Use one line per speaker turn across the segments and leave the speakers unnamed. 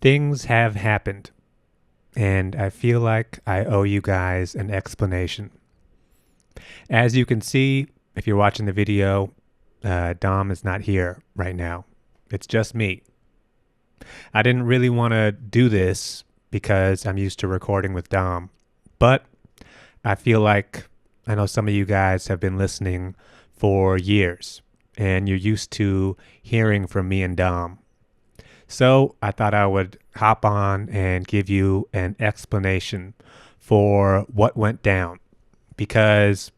Things have happened, and I feel like I owe you guys an explanation. As you can see, if you're watching the video, Dom is not here right now. It's just me. I didn't really want to do this because I'm used to recording with Dom, but I feel like I know some of you guys have been listening for years, and you're used to hearing from me and Dom. So I thought I would hop on and give you an explanation for what went down because,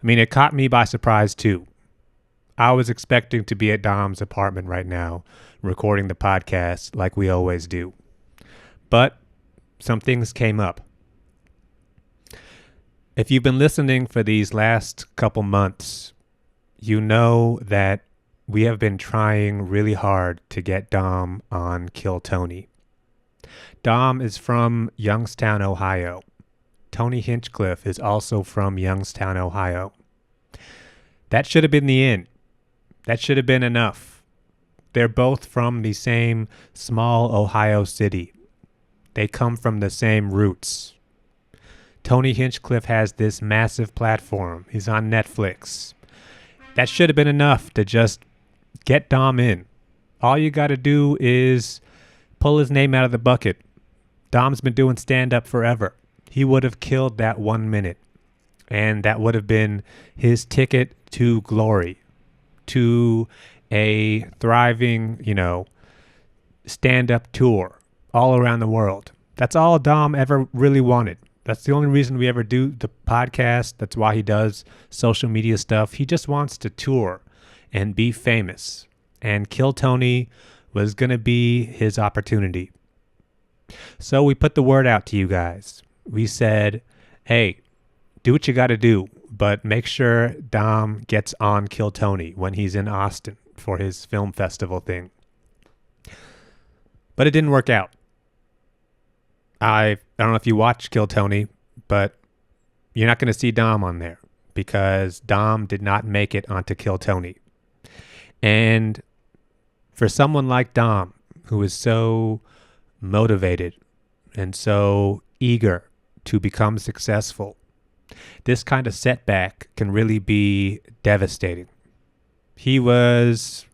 it caught me by surprise too. I was expecting to be at Dom's apartment right now recording the podcast like we always do. But some things came up. If you've been listening for these last couple months, you know that we have been trying really hard to get Dom on Kill Tony. Dom is from Youngstown, Ohio. Tony Hinchcliffe is also from Youngstown, Ohio. That should have been the end. That should have been enough. They're both from the same small Ohio city. They come from the same roots. Tony Hinchcliffe has this massive platform. He's on Netflix. That should have been enough to just get Dom in. All you got to do is pull his name out of the bucket. Dom's been doing stand-up forever. He would have killed that 1 minute. And that would have been his ticket to glory, to a thriving, stand-up tour all around the world. That's all Dom ever really wanted. That's the only reason we ever do the podcast. That's why he does social media stuff. He just wants to tour and be famous. And Kill Tony was going to be his opportunity. So we put the word out to you guys. We said, hey, do what you got to do, but make sure Dom gets on Kill Tony when he's in Austin for his film festival thing. But it didn't work out. I don't know if you watch Kill Tony, but you're not going to see Dom on there because Dom did not make it onto Kill Tony. And for someone like Dom, who is so motivated and so eager to become successful, this kind of setback can really be devastating. That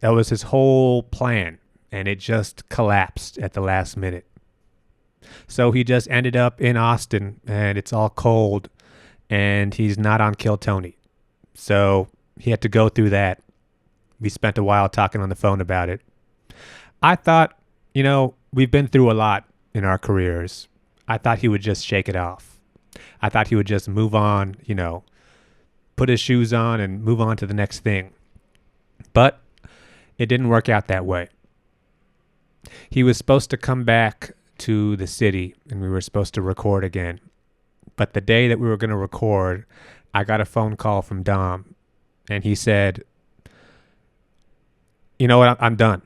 was his whole plan, and it just collapsed at the last minute. So he just ended up in Austin, and it's all cold, and he's not on Kill Tony. So he had to go through that. We spent a while talking on the phone about it. I thought, we've been through a lot in our careers. I thought he would just shake it off. I thought he would just move on, put his shoes on and move on to the next thing. But it didn't work out that way. He was supposed to come back to the city and we were supposed to record again. But the day that we were going to record, I got a phone call from Dom and he said, you know what, I'm done.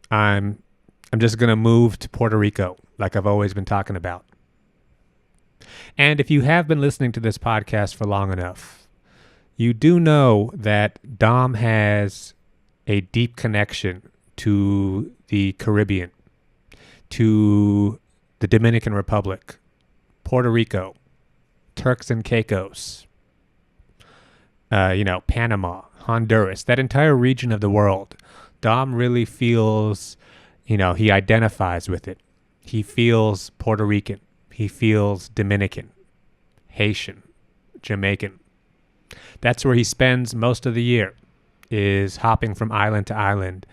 I'm just going to move to Puerto Rico like I've always been talking about. And if you have been listening to this podcast for long enough, you do know that Dom has a deep connection to the Caribbean, to the Dominican Republic, Puerto Rico, Turks and Caicos, Panama, Honduras, that entire region of the world. Dom really feels, he identifies with it. He feels Puerto Rican. He feels Dominican, Haitian, Jamaican. That's where he spends most of the year, is hopping from island to island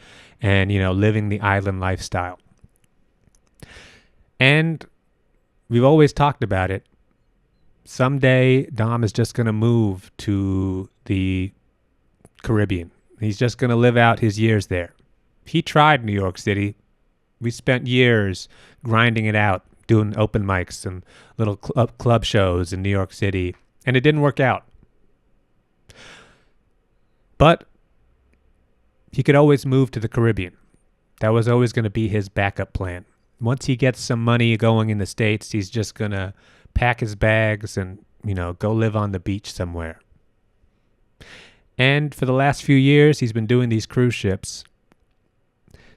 and, living the island lifestyle. And we've always talked about it. Someday, Dom is just going to move to the Caribbean. He's just going to live out his years there. He tried New York City. We spent years grinding it out, doing open mics and little club shows in New York City, and it didn't work out. But he could always move to the Caribbean. That was always going to be his backup plan. Once he gets some money going in the States, he's just going to pack his bags and, go live on the beach somewhere. And for the last few years, he's been doing these cruise ships.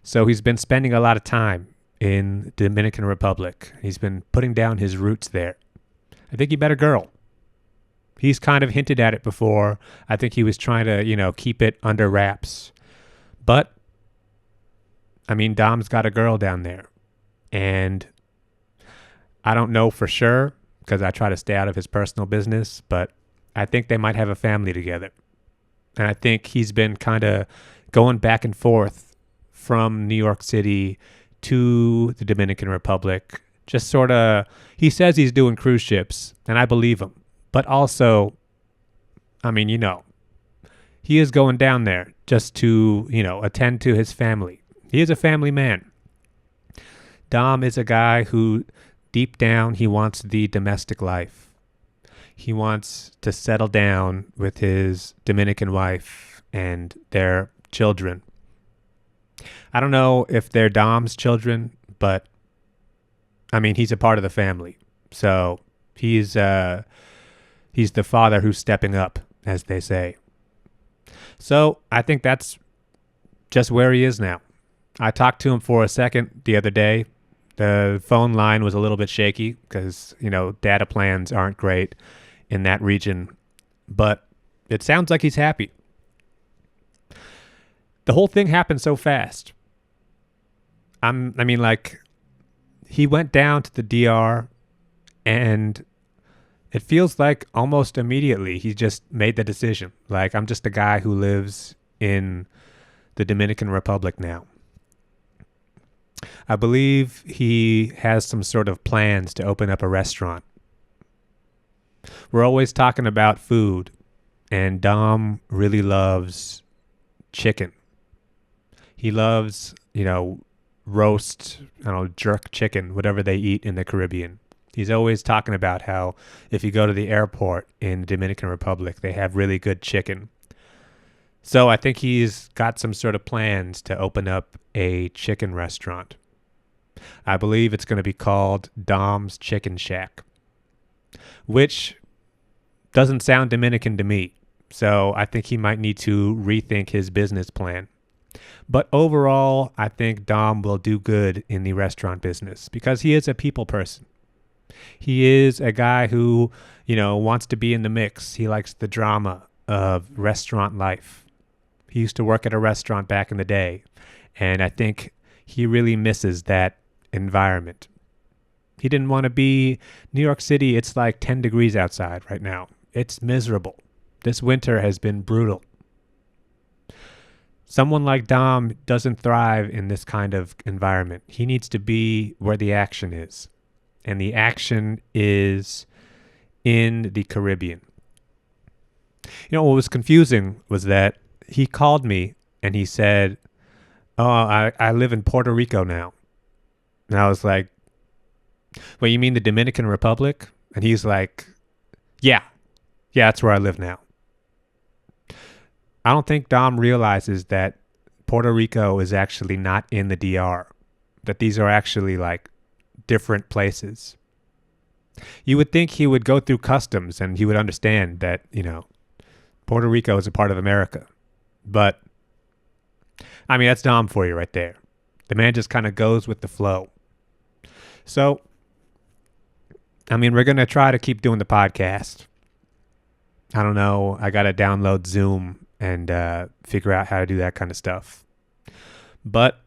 So he's been spending a lot of time in the Dominican Republic. He's been putting down his roots there. I think he met a girl. He's kind of hinted at it before. I think he was trying to, keep it under wraps. But, Dom's got a girl down there. And I don't know for sure because I try to stay out of his personal business, but I think they might have a family together. And I think he's been kind of going back and forth from New York City to the Dominican Republic. Just sort of, he says he's doing cruise ships, and I believe him. But also, he is going down there just to, attend to his family. He is a family man. Dom is a guy who, deep down, he wants the domestic life. He wants to settle down with his Dominican wife and their children. I don't know if they're Dom's children, but he's a part of the family. So he's the father who's stepping up, as they say. So I think that's just where he is now. I talked to him for a second the other day. The phone line was a little bit shaky because, data plans aren't great in that region. But it sounds like he's happy. The whole thing happened so fast. He went down to the DR and it feels like almost immediately he just made the decision. Like, I'm just a guy who lives in the Dominican Republic now. I believe he has some sort of plans to open up a restaurant. We're always talking about food, and Dom really loves chicken. He loves, roast, jerk chicken, whatever they eat in the Caribbean. He's always talking about how if you go to the airport in the Dominican Republic, they have really good chicken. So I think he's got some sort of plans to open up a chicken restaurant. I believe it's going to be called Dom's Chicken Shack, which doesn't sound Dominican to me. So I think he might need to rethink his business plan. But overall, I think Dom will do good in the restaurant business because he is a people person. He is a guy who, wants to be in the mix. He likes the drama of restaurant life. He used to work at a restaurant back in the day, and I think he really misses that environment. He didn't want to be New York City. It's like 10 degrees outside right now. It's miserable. This winter has been brutal. Someone like Dom doesn't thrive in this kind of environment. He needs to be where the action is. And the action is in the Caribbean. What was confusing was that he called me and he said, "Oh, I live in Puerto Rico now." And I was like, "Well, you mean the Dominican Republic?" And he's like, Yeah, that's where I live now." I don't think Dom realizes that Puerto Rico is actually not in the DR, that these are actually like different places. You would think he would go through customs and he would understand that, Puerto Rico is a part of America. But, that's Dom for you right there. The man just kind of goes with the flow. So, we're going to try to keep doing the podcast. I don't know. I got to download Zoom and figure out how to do that kind of stuff. But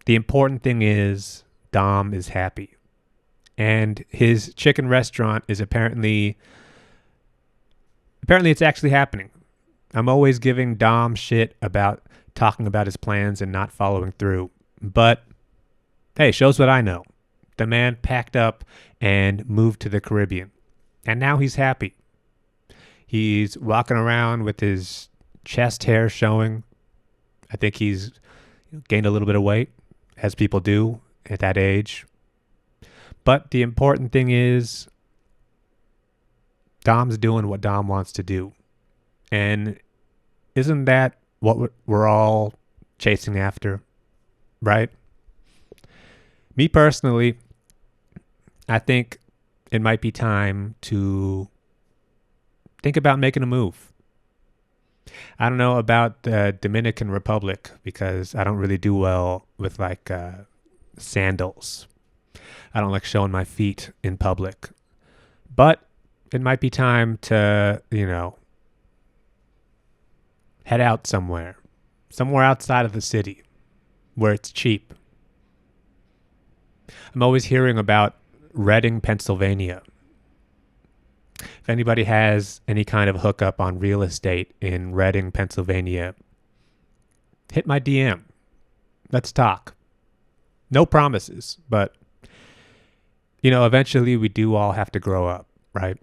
the important thing is Dom is happy. And his chicken restaurant is apparently it's actually happening. I'm always giving Dom shit about talking about his plans and not following through. But hey, shows what I know. The man packed up and moved to the Caribbean. And now he's happy. He's walking around with his chest hair showing. I think he's gained a little bit of weight, as people do at that age. But the important thing is Dom's doing what Dom wants to do. And isn't that what we're all chasing after, right? Me personally, I think it might be time to think about making a move. I don't know about the Dominican Republic because I don't really do well with sandals. I don't like showing my feet in public. But it might be time to, head out somewhere outside of the city where it's cheap. I'm always hearing about Reading, Pennsylvania. If anybody has any kind of hookup on real estate in Reading, Pennsylvania, hit my DM. Let's talk. No promises, but eventually we do all have to grow up, right?